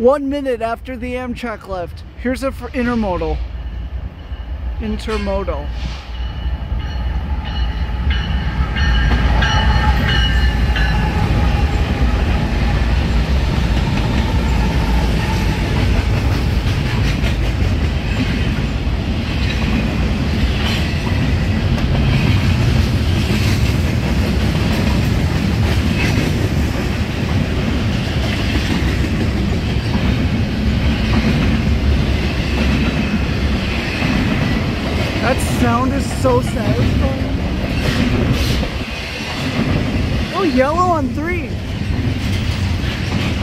1 minute after the Amtrak left. Here's a for intermodal. Intermodal. That sound is so satisfying. Oh, yellow on 3.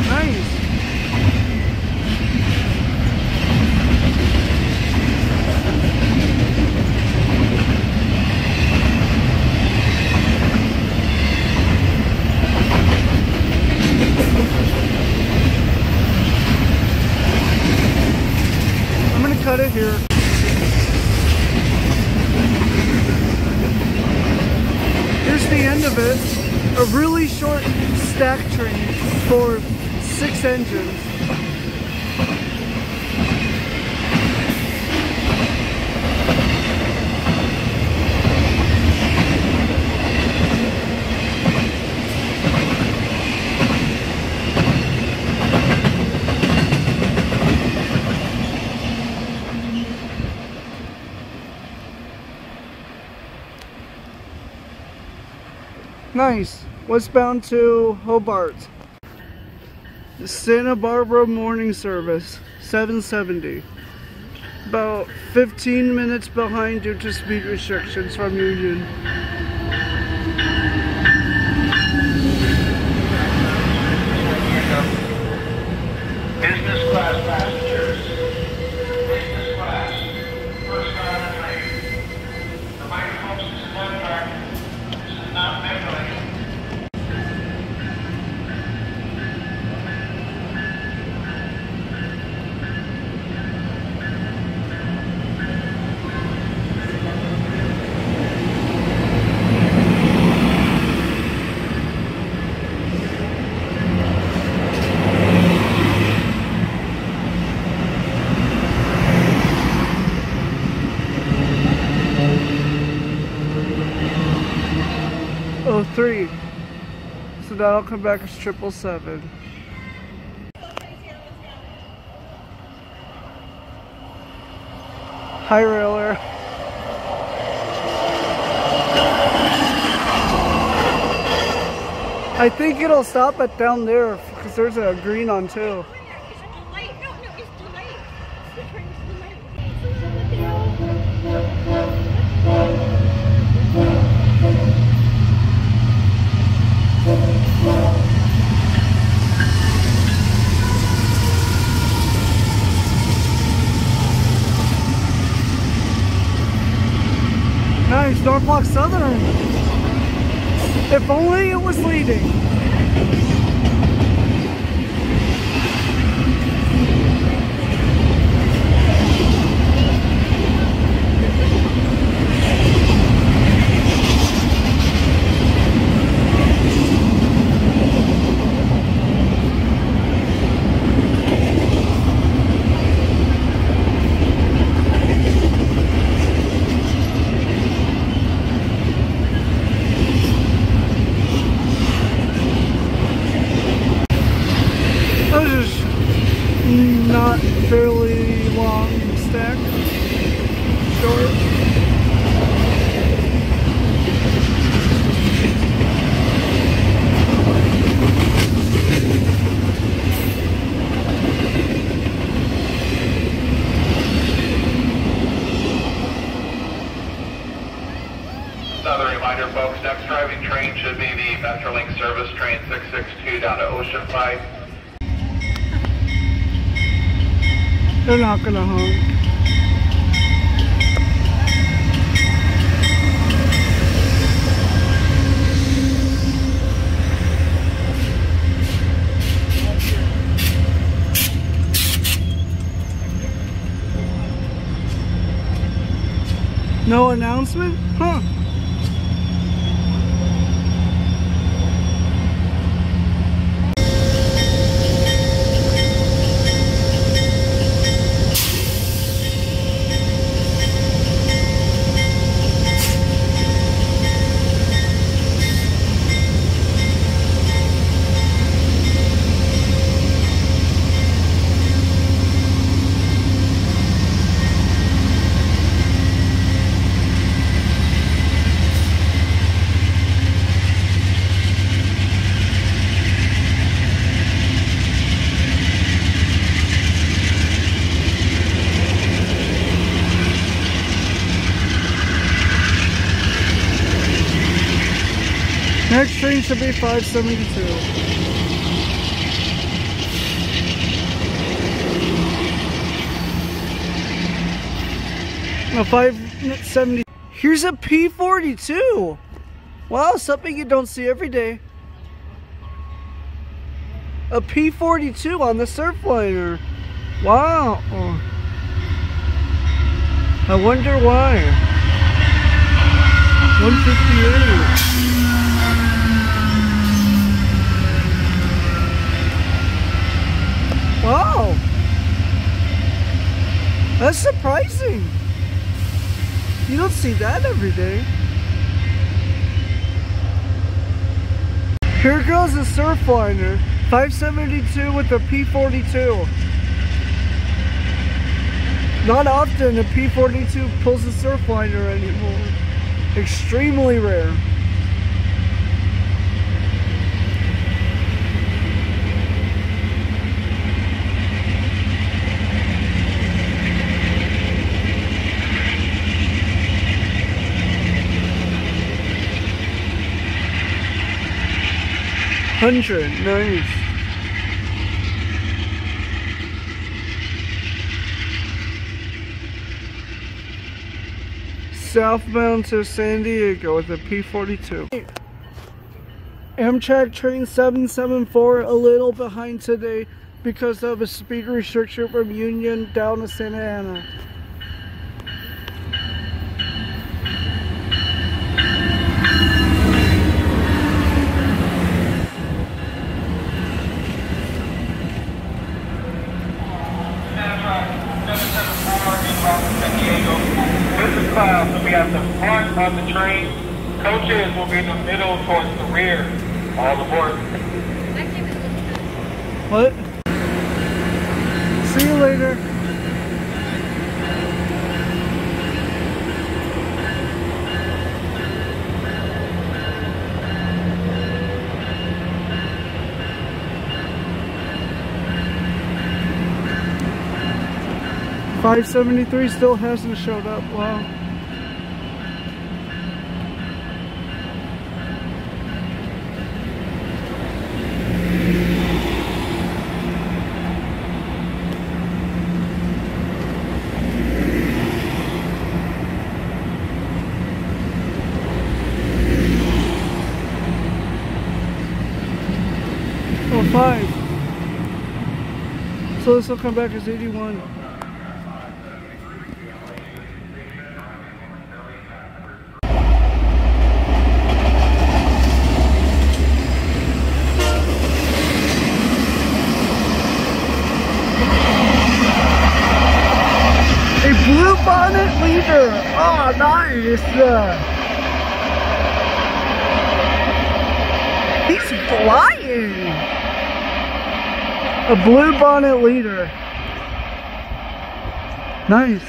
Nice. I'm gonna cut it here. Here's the end of it, a really short stack train for 6 engines. Nice. Westbound to Hobart. The Santa Barbara morning service, 7:70. About 15 minutes behind due to speed restrictions from Union. Business class passengers. Business class. First car on the train. Reminder folks, this is Amtrak. This is not Metro. Oh, 3. So that'll come back as 777. Hi, Railer. I think it'll stop at down there because there's a green on 2. Nice, Norfolk Southern. If only it was leading. Not fairly long stack. Short. Another reminder, folks, next driving train should be the Metrolink service train 662 down to Ocean Pike. They're not gonna honk. No announcement? Huh. Next train should be 572. No, 570. Here's a P42. Wow, something you don't see every day. A P42 on the Surfliner. Wow. I wonder why. 158. Wow. That's surprising. You don't see that every day. Here goes the Surfliner. 572 with the P42. Not often a P42 pulls a Surfliner anymore. Extremely rare. Nice. Southbound to San Diego with a P42. Amtrak train 774 a little behind today because of a speed restriction from Union down to Santa Ana. So we have the front of the train. Coaches will be in the middle towards the rear. All aboard. What? See you later. $573 still hasn't showed up. Wow. Oh, 5. So this will come back as 81. Blue bonnet leader. Oh, nice. He's flying. A blue bonnet leader. Nice.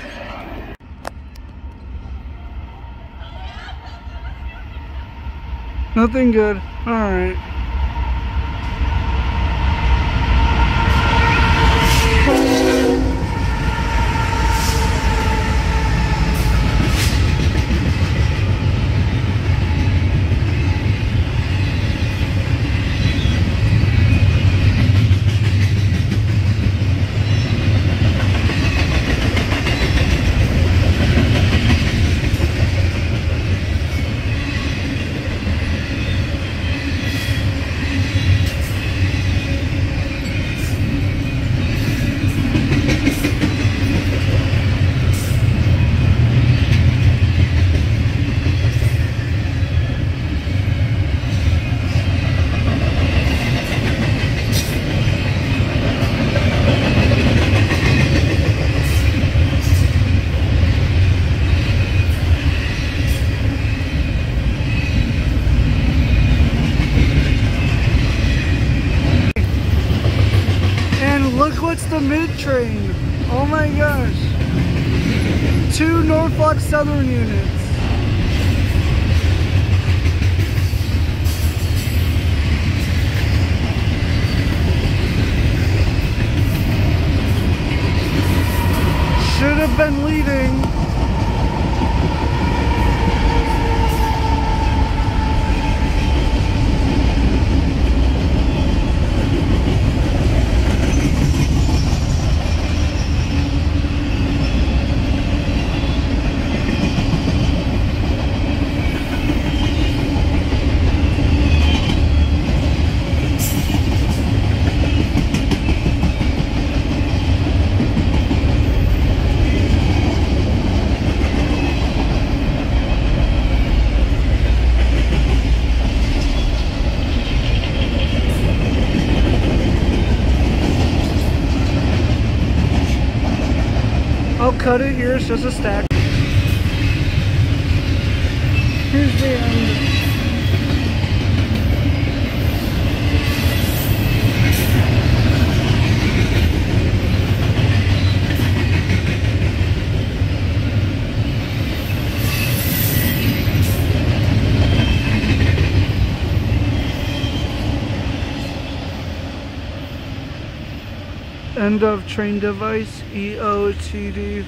Nothing good. All right. Look what's the mid-train. Oh my gosh. 2 Norfolk Southern units. Should have been leading. I'll cut it here. It's just a stack. Here's the end. End of train device, EOTD.